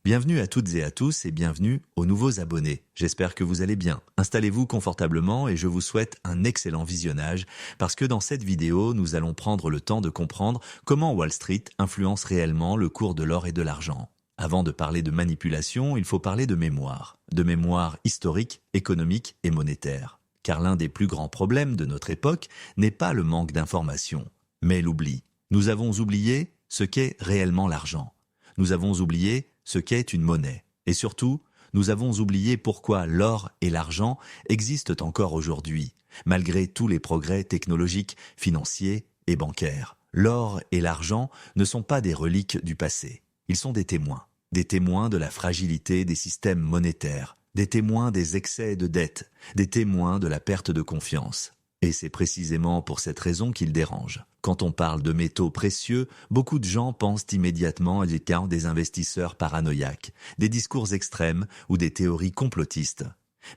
Bienvenue à toutes et à tous et bienvenue aux nouveaux abonnés. J'espère que vous allez bien. Installez-vous confortablement et je vous souhaite un excellent visionnage parce que dans cette vidéo, nous allons prendre le temps de comprendre comment Wall Street influence réellement le cours de l'or et de l'argent. Avant de parler de manipulation, il faut parler de mémoire historique, économique et monétaire. Car l'un des plus grands problèmes de notre époque n'est pas le manque d'informations, mais l'oubli. Nous avons oublié ce qu'est réellement l'argent. Nous avons oublié ce qu'est une monnaie. Et surtout, nous avons oublié pourquoi l'or et l'argent existent encore aujourd'hui, malgré tous les progrès technologiques, financiers et bancaires. L'or et l'argent ne sont pas des reliques du passé. Ils sont des témoins de la fragilité des systèmes monétaires, des témoins des excès de dette, des témoins de la perte de confiance. Et c'est précisément pour cette raison qu'ils dérangent. Quand on parle de métaux précieux, beaucoup de gens pensent immédiatement à des investisseurs paranoïaques, des discours extrêmes ou des théories complotistes.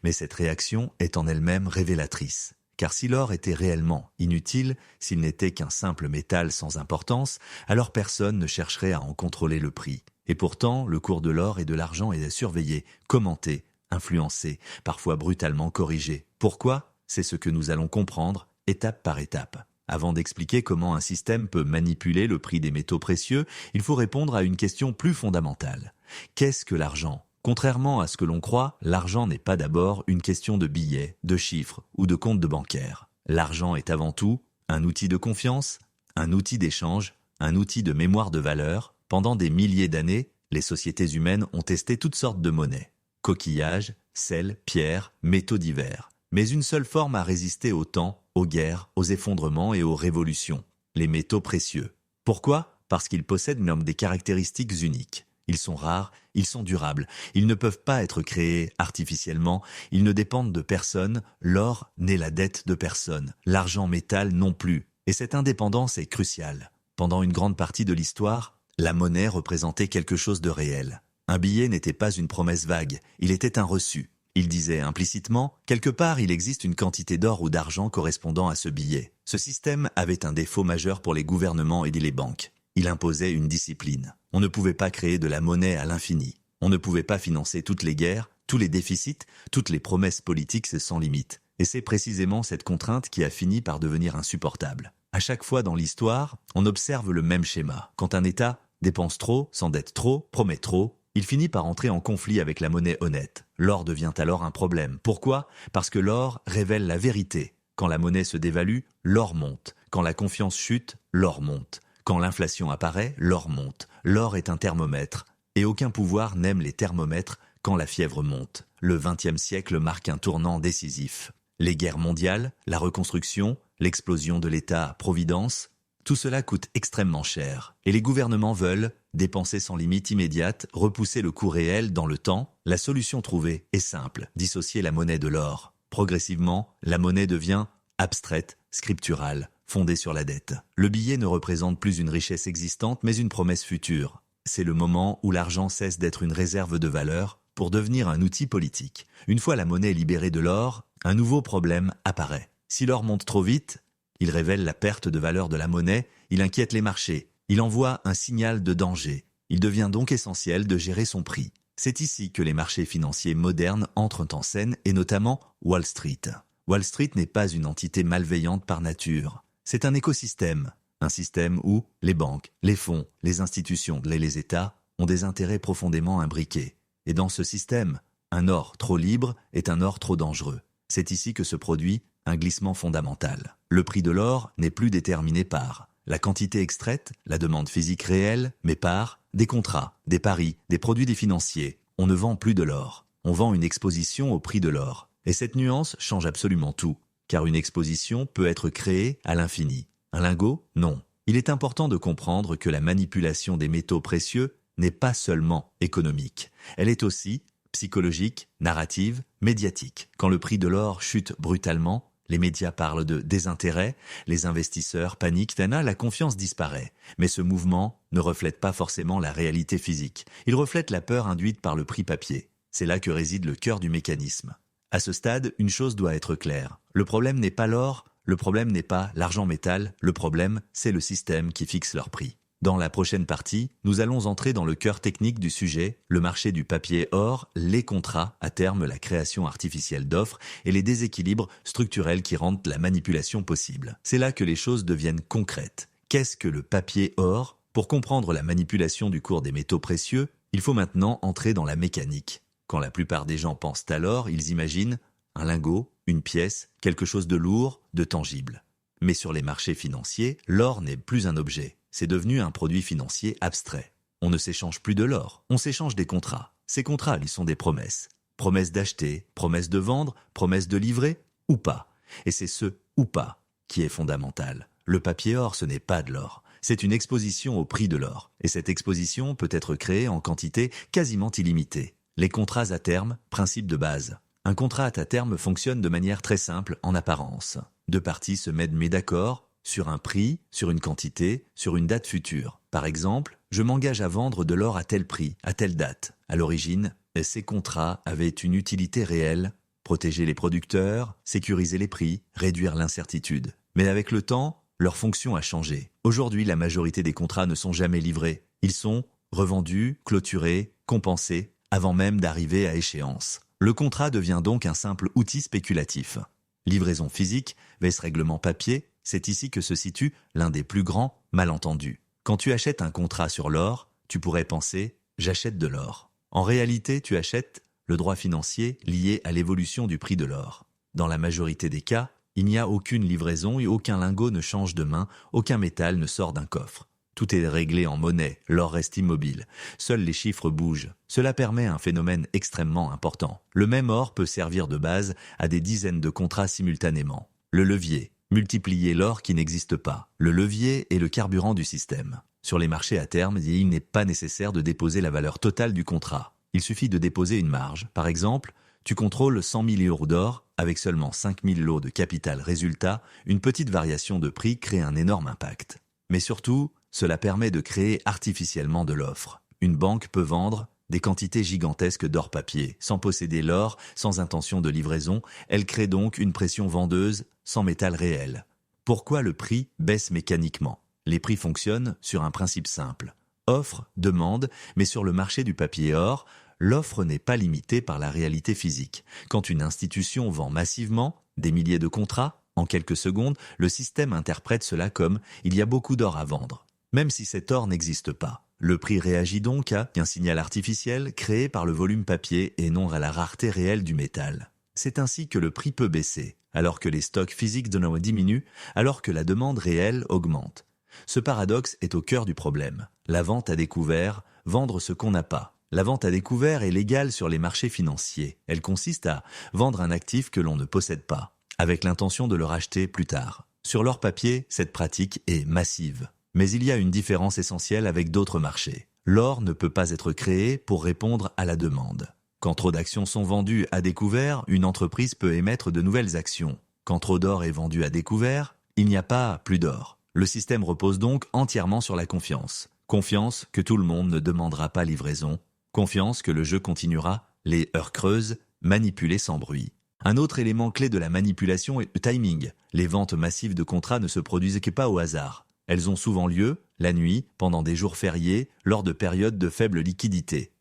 Mais cette réaction est en elle-même révélatrice. Car si l'or était réellement inutile, s'il n'était qu'un simple métal sans importance, alors personne ne chercherait à en contrôler le prix. Et pourtant, le cours de l'or et de l'argent est surveillé, commenté, influencé, parfois brutalement corrigé. Pourquoi ? C'est ce que nous allons comprendre étape par étape. Avant d'expliquer comment un système peut manipuler le prix des métaux précieux, il faut répondre à une question plus fondamentale. Qu'est-ce que l'argent ? Contrairement à ce que l'on croit, l'argent n'est pas d'abord une question de billets, de chiffres ou de comptes de bancaire. L'argent est avant tout un outil de confiance, un outil d'échange, un outil de mémoire de valeur. Pendant des milliers d'années, les sociétés humaines ont testé toutes sortes de monnaies. Coquillages, sel, pierres, métaux divers. Mais une seule forme a résisté au temps, aux guerres, aux effondrements et aux révolutions, les métaux précieux. Pourquoi ? Parce qu'ils possèdent des caractéristiques uniques. Ils sont rares, ils sont durables, ils ne peuvent pas être créés artificiellement, ils ne dépendent de personne, l'or n'est la dette de personne, l'argent métal non plus. Et cette indépendance est cruciale. Pendant une grande partie de l'histoire, la monnaie représentait quelque chose de réel. Un billet n'était pas une promesse vague, il était un reçu. Il disait implicitement, quelque part il existe une quantité d'or ou d'argent correspondant à ce billet. Ce système avait un défaut majeur pour les gouvernements et les banques. Il imposait une discipline. On ne pouvait pas créer de la monnaie à l'infini. On ne pouvait pas financer toutes les guerres, tous les déficits, toutes les promesses politiques sans limite. Et c'est précisément cette contrainte qui a fini par devenir insupportable. À chaque fois dans l'histoire, on observe le même schéma. Quand un État dépense trop, s'endette trop, promet trop, il finit par entrer en conflit avec la monnaie honnête. L'or devient alors un problème. Pourquoi ? Parce que l'or révèle la vérité. Quand la monnaie se dévalue, l'or monte. Quand la confiance chute, l'or monte. Quand l'inflation apparaît, l'or monte. L'or est un thermomètre. Et aucun pouvoir n'aime les thermomètres quand la fièvre monte. Le XXe siècle marque un tournant décisif. Les guerres mondiales, la reconstruction, l'explosion de l'État-providence, tout cela coûte extrêmement cher. Et les gouvernements veulent dépenser sans limite immédiate, repousser le coût réel dans le temps. La solution trouvée est simple, dissocier la monnaie de l'or. Progressivement, la monnaie devient abstraite, scripturale, fondée sur la dette. Le billet ne représente plus une richesse existante, mais une promesse future. C'est le moment où l'argent cesse d'être une réserve de valeur pour devenir un outil politique. Une fois la monnaie libérée de l'or, un nouveau problème apparaît. Si l'or monte trop vite, il révèle la perte de valeur de la monnaie, il inquiète les marchés, il envoie un signal de danger. Il devient donc essentiel de gérer son prix. C'est ici que les marchés financiers modernes entrent en scène et notamment Wall Street. Wall Street n'est pas une entité malveillante par nature. C'est un écosystème. Un système où les banques, les fonds, les institutions et les États ont des intérêts profondément imbriqués. Et dans ce système, un or trop libre est un or trop dangereux. C'est ici que se produit un glissement fondamental. Le prix de l'or n'est plus déterminé par la quantité extraite, la demande physique réelle, mais par des contrats, des paris, des produits des financiers. On ne vend plus de l'or. On vend une exposition au prix de l'or. Et cette nuance change absolument tout, car une exposition peut être créée à l'infini. Un lingot ? Non. Il est important de comprendre que la manipulation des métaux précieux n'est pas seulement économique. Elle est aussi psychologique, narrative, médiatique. Quand le prix de l'or chute brutalement, les médias parlent de désintérêt, les investisseurs paniquent, la confiance disparaît. Mais ce mouvement ne reflète pas forcément la réalité physique. Il reflète la peur induite par le prix papier. C'est là que réside le cœur du mécanisme. À ce stade, une chose doit être claire. Le problème n'est pas l'or, le problème n'est pas l'argent métal, le problème, c'est le système qui fixe leur prix. Dans la prochaine partie, nous allons entrer dans le cœur technique du sujet, le marché du papier or, les contrats, à terme la création artificielle d'offres et les déséquilibres structurels qui rendent la manipulation possible. C'est là que les choses deviennent concrètes. Qu'est-ce que le papier or? Pour comprendre la manipulation du cours des métaux précieux, il faut maintenant entrer dans la mécanique. Quand la plupart des gens pensent à l'or, ils imaginent un lingot, une pièce, quelque chose de lourd, de tangible. Mais sur les marchés financiers, l'or n'est plus un objet. C'est devenu un produit financier abstrait. On ne s'échange plus de l'or, on s'échange des contrats. Ces contrats, ils sont des promesses. Promesses d'acheter, promesses de vendre, promesses de livrer, ou pas. Et c'est ce « ou pas » qui est fondamental. Le papier or, ce n'est pas de l'or. C'est une exposition au prix de l'or. Et cette exposition peut être créée en quantité quasiment illimitée. Les contrats à terme, principe de base. Un contrat à terme fonctionne de manière très simple en apparence. Deux parties se mettent d'accord sur un prix, sur une quantité, sur une date future. Par exemple, je m'engage à vendre de l'or à tel prix, à telle date. À l'origine, ces contrats avaient une utilité réelle, protéger les producteurs, sécuriser les prix, réduire l'incertitude. Mais avec le temps, leur fonction a changé. Aujourd'hui, la majorité des contrats ne sont jamais livrés. Ils sont revendus, clôturés, compensés, avant même d'arriver à échéance. Le contrat devient donc un simple outil spéculatif. Livraison physique, vs règlement papier, c'est ici que se situe l'un des plus grands malentendus. Quand tu achètes un contrat sur l'or, tu pourrais penser « j'achète de l'or ». En réalité, tu achètes le droit financier lié à l'évolution du prix de l'or. Dans la majorité des cas, il n'y a aucune livraison et aucun lingot ne change de main, aucun métal ne sort d'un coffre. Tout est réglé en monnaie, l'or reste immobile. Seuls les chiffres bougent. Cela permet un phénomène extrêmement important. Le même or peut servir de base à des dizaines de contrats simultanément. Le levier. Multiplier l'or qui n'existe pas. Le levier est le carburant du système. Sur les marchés à terme, il n'est pas nécessaire de déposer la valeur totale du contrat. Il suffit de déposer une marge. Par exemple, tu contrôles 100 000 € d'or, avec seulement 5 000 lots de capital résultat, une petite variation de prix crée un énorme impact. Mais surtout, cela permet de créer artificiellement de l'offre. Une banque peut vendre des quantités gigantesques d'or papier. Sans posséder l'or, sans intention de livraison, elle crée donc une pression vendeuse sans métal réel. Pourquoi le prix baisse mécaniquement? Les prix fonctionnent sur un principe simple. Offre, demande, mais sur le marché du papier or, l'offre n'est pas limitée par la réalité physique. Quand une institution vend massivement, des milliers de contrats, en quelques secondes, le système interprète cela comme « il y a beaucoup d'or à vendre ». Même si cet or n'existe pas. Le prix réagit donc à un signal artificiel créé par le volume papier et non à la rareté réelle du métal. C'est ainsi que le prix peut baisser, alors que les stocks physiques diminuent, alors que la demande réelle augmente. Ce paradoxe est au cœur du problème. La vente à découvert, vendre ce qu'on n'a pas. La vente à découvert est légale sur les marchés financiers. Elle consiste à vendre un actif que l'on ne possède pas, avec l'intention de le racheter plus tard. Sur l'or papier, cette pratique est massive. Mais il y a une différence essentielle avec d'autres marchés. L'or ne peut pas être créé pour répondre à la demande. Quand trop d'actions sont vendues à découvert, une entreprise peut émettre de nouvelles actions. Quand trop d'or est vendu à découvert, il n'y a pas plus d'or. Le système repose donc entièrement sur la confiance. Confiance que tout le monde ne demandera pas livraison. Confiance que le jeu continuera, les heures creuses, manipulées sans bruit. Un autre élément clé de la manipulation est le timing. Les ventes massives de contrats ne se produisent que pas au hasard. Elles ont souvent lieu, la nuit, pendant des jours fériés, lors de périodes de faible liquidité.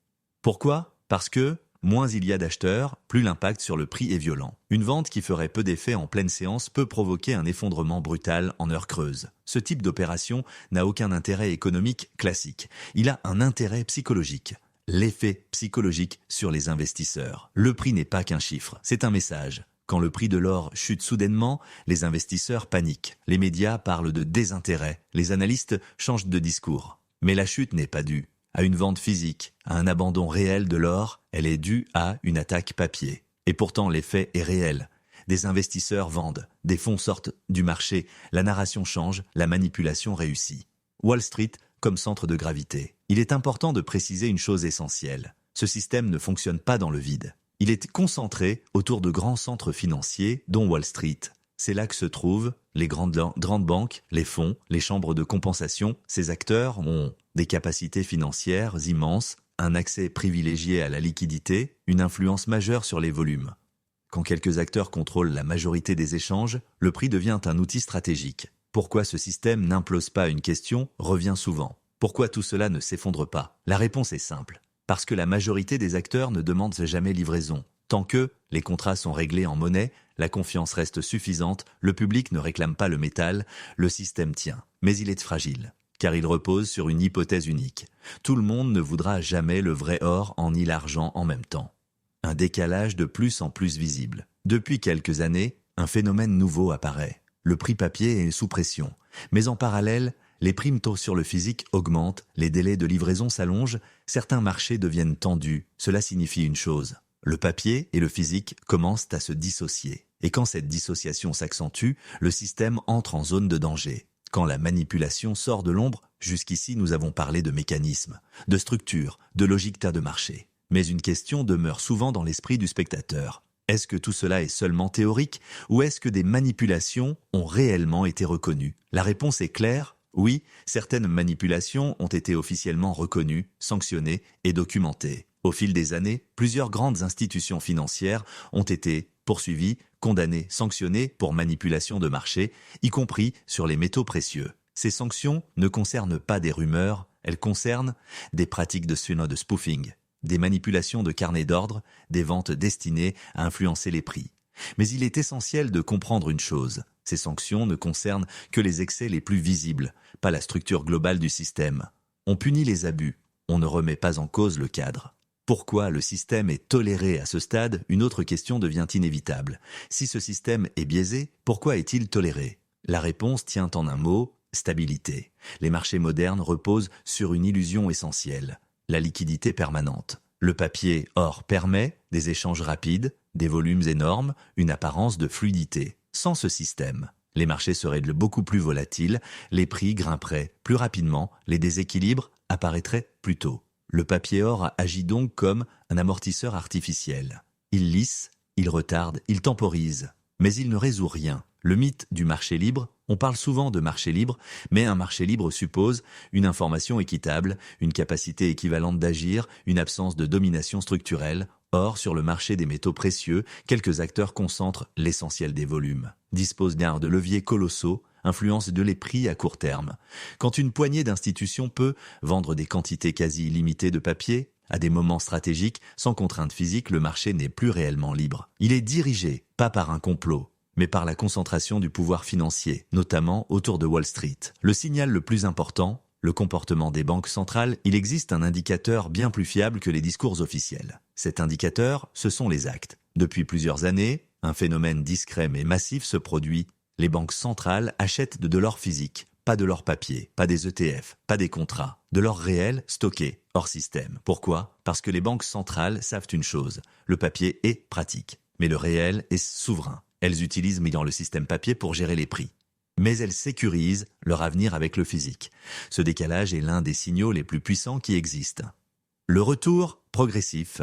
Pourquoi? Parce que, moins il y a d'acheteurs, plus l'impact sur le prix est violent. Une vente qui ferait peu d'effet en pleine séance peut provoquer un effondrement brutal en heures creuses. Ce type d'opération n'a aucun intérêt économique classique. Il a un intérêt psychologique. L'effet psychologique sur les investisseurs. Le prix n'est pas qu'un chiffre, c'est un message. Quand le prix de l'or chute soudainement, les investisseurs paniquent. Les médias parlent de désintérêt. Les analystes changent de discours. Mais la chute n'est pas due à une vente physique, à un abandon réel de l'or. Elle est due à une attaque papier. Et pourtant, l'effet est réel. Des investisseurs vendent, des fonds sortent du marché, la narration change, la manipulation réussit. Wall Street comme centre de gravité. Il est important de préciser une chose essentielle. Ce système ne fonctionne pas dans le vide. Il est concentré autour de grands centres financiers, dont Wall Street. C'est là que se trouvent les grandes banques, les fonds, les chambres de compensation. Ces acteurs ont des capacités financières immenses, un accès privilégié à la liquidité, une influence majeure sur les volumes. Quand quelques acteurs contrôlent la majorité des échanges, le prix devient un outil stratégique. Pourquoi ce système n'implose pas? Une question revient souvent. Pourquoi tout cela ne s'effondre pas? La réponse est simple. Parce que la majorité des acteurs ne demandent jamais livraison. Tant que les contrats sont réglés en monnaie, la confiance reste suffisante, le public ne réclame pas le métal, le système tient. Mais il est fragile, car il repose sur une hypothèse unique. Tout le monde ne voudra jamais le vrai or ni l'argent en même temps. Un décalage de plus en plus visible. Depuis quelques années, un phénomène nouveau apparaît. Le prix papier est sous pression. Mais en parallèle, les primes taux sur le physique augmentent, les délais de livraison s'allongent, certains marchés deviennent tendus. Cela signifie une chose. Le papier et le physique commencent à se dissocier. Et quand cette dissociation s'accentue, le système entre en zone de danger. Quand la manipulation sort de l'ombre, jusqu'ici nous avons parlé de mécanismes, de structures, de logique tas de marché. Mais une question demeure souvent dans l'esprit du spectateur. Est-ce que tout cela est seulement théorique ou est-ce que des manipulations ont réellement été reconnues? La réponse est claire. Oui, certaines manipulations ont été officiellement reconnues, sanctionnées et documentées. Au fil des années, plusieurs grandes institutions financières ont été poursuivies, condamnées, sanctionnées pour manipulation de marché, y compris sur les métaux précieux. Ces sanctions ne concernent pas des rumeurs, elles concernent des pratiques de spoofing, des manipulations de carnets d'ordre, des ventes destinées à influencer les prix. Mais il est essentiel de comprendre une chose. Ces sanctions ne concernent que les excès les plus visibles, pas la structure globale du système. On punit les abus, on ne remet pas en cause le cadre. Pourquoi le système est toléré à ce stade? Une autre question devient inévitable. Si ce système est biaisé, pourquoi est-il toléré? La réponse tient en un mot, stabilité. Les marchés modernes reposent sur une illusion essentielle, la liquidité permanente. Le papier, or, permet des échanges rapides, des volumes énormes, une apparence de fluidité. Sans ce système, les marchés seraient beaucoup plus volatiles, les prix grimperaient plus rapidement, les déséquilibres apparaîtraient plus tôt. Le papier or agit donc comme un amortisseur artificiel. Il lisse, il retarde, il temporise, mais il ne résout rien. Le mythe du marché libre, on parle souvent de marché libre, mais un marché libre suppose une information équitable, une capacité équivalente d'agir, une absence de domination structurelle. Or, sur le marché des métaux précieux, quelques acteurs concentrent l'essentiel des volumes, disposent d'un de leviers colossaux, influence les prix à court terme. Quand une poignée d'institutions peut vendre des quantités quasi illimitées de papier, à des moments stratégiques, sans contrainte physique, le marché n'est plus réellement libre. Il est dirigé, pas par un complot, mais par la concentration du pouvoir financier, notamment autour de Wall Street. Le signal le plus important, le comportement des banques centrales, il existe un indicateur bien plus fiable que les discours officiels. Cet indicateur, ce sont les actes. Depuis plusieurs années, un phénomène discret mais massif se produit. Les banques centrales achètent de l'or physique, pas de l'or papier, pas des ETF, pas des contrats, de l'or réel stocké, hors système. Pourquoi? Parce que les banques centrales savent une chose, le papier est pratique, mais le réel est souverain. Elles utilisent le système papier pour gérer les prix. Mais elles sécurisent leur avenir avec le physique. Ce décalage est l'un des signaux les plus puissants qui existent. Le retour progressif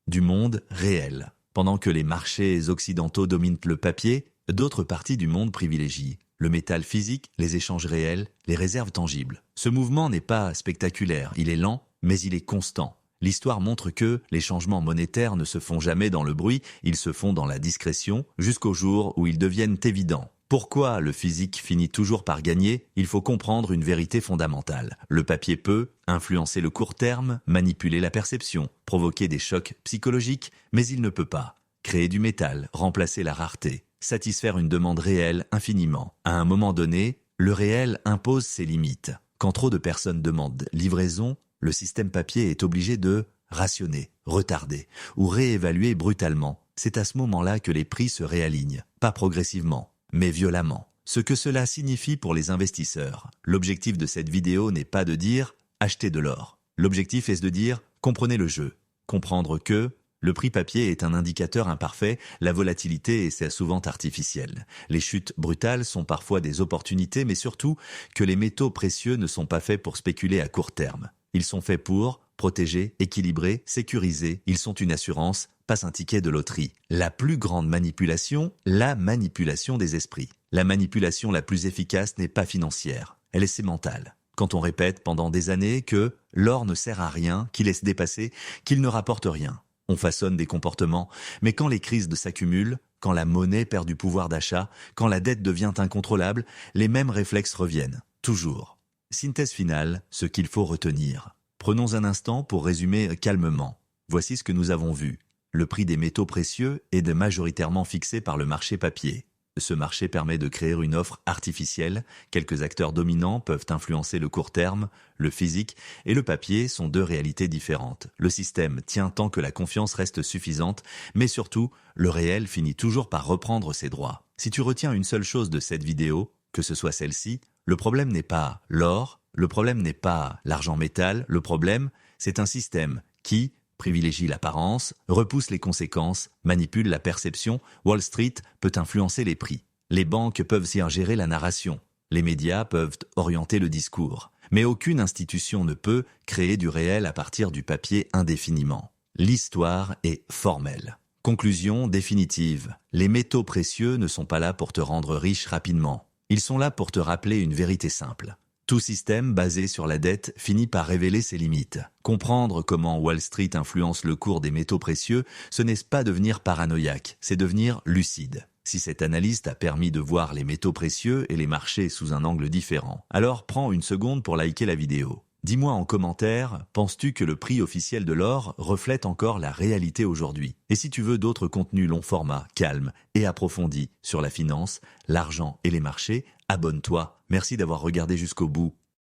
du monde réel. Pendant que les marchés occidentaux dominent le papier, d'autres parties du monde privilégient le métal physique, les échanges réels, les réserves tangibles. Ce mouvement n'est pas spectaculaire, il est lent, mais il est constant. L'histoire montre que les changements monétaires ne se font jamais dans le bruit, ils se font dans la discrétion, jusqu'au jour où ils deviennent évidents. Pourquoi le physique finit toujours par gagner? Il faut comprendre une vérité fondamentale. Le papier peut influencer le court terme, manipuler la perception, provoquer des chocs psychologiques, mais il ne peut pas créer du métal, remplacer la rareté, satisfaire une demande réelle infiniment. À un moment donné, le réel impose ses limites. Quand trop de personnes demandent livraison, le système papier est obligé de rationner, retarder ou réévaluer brutalement. C'est à ce moment-là que les prix se réalignent, pas progressivement, mais violemment. Ce que cela signifie pour les investisseurs. L'objectif de cette vidéo n'est pas de dire « achetez de l'or ». L'objectif est de dire « comprenez le jeu ». Comprendre que le prix papier est un indicateur imparfait, la volatilité est souvent artificielle. Les chutes brutales sont parfois des opportunités, mais surtout que les métaux précieux ne sont pas faits pour spéculer à court terme. Ils sont faits pour protéger, équilibrer, sécuriser. Ils sont une assurance, pas un ticket de loterie. La plus grande manipulation, la manipulation des esprits. La manipulation la plus efficace n'est pas financière, elle est sémentale. Quand on répète pendant des années que l'or ne sert à rien, qu'il laisse dépasser, qu'il ne rapporte rien. On façonne des comportements, mais quand les crises s'accumulent, quand la monnaie perd du pouvoir d'achat, quand la dette devient incontrôlable, les mêmes réflexes reviennent, toujours. Synthèse finale, ce qu'il faut retenir. Prenons un instant pour résumer calmement. Voici ce que nous avons vu. Le prix des métaux précieux est majoritairement fixé par le marché papier. Ce marché permet de créer une offre artificielle. Quelques acteurs dominants peuvent influencer le court terme, le physique et le papier sont deux réalités différentes. Le système tient tant que la confiance reste suffisante, mais surtout, le réel finit toujours par reprendre ses droits. Si tu retiens une seule chose de cette vidéo, que ce soit celle-ci, le problème n'est pas l'or, le problème n'est pas l'argent métal, le problème, c'est un système qui privilégie l'apparence, repousse les conséquences, manipule la perception, Wall Street peut influencer les prix. Les banques peuvent s'y ingérer la narration. Les médias peuvent orienter le discours. Mais aucune institution ne peut créer du réel à partir du papier indéfiniment. L'histoire est formelle. Conclusion définitive. Les métaux précieux ne sont pas là pour te rendre riche rapidement. Ils sont là pour te rappeler une vérité simple. Tout système basé sur la dette finit par révéler ses limites. Comprendre comment Wall Street influence le cours des métaux précieux, ce n'est pas devenir paranoïaque, c'est devenir lucide. Si cette analyse t'a permis de voir les métaux précieux et les marchés sous un angle différent, alors prends une seconde pour liker la vidéo. Dis-moi en commentaire, penses-tu que le prix officiel de l'or reflète encore la réalité aujourd'hui? Et si tu veux d'autres contenus long format, calmes et approfondis sur la finance, l'argent et les marchés, abonne-toi. Merci d'avoir regardé jusqu'au bout.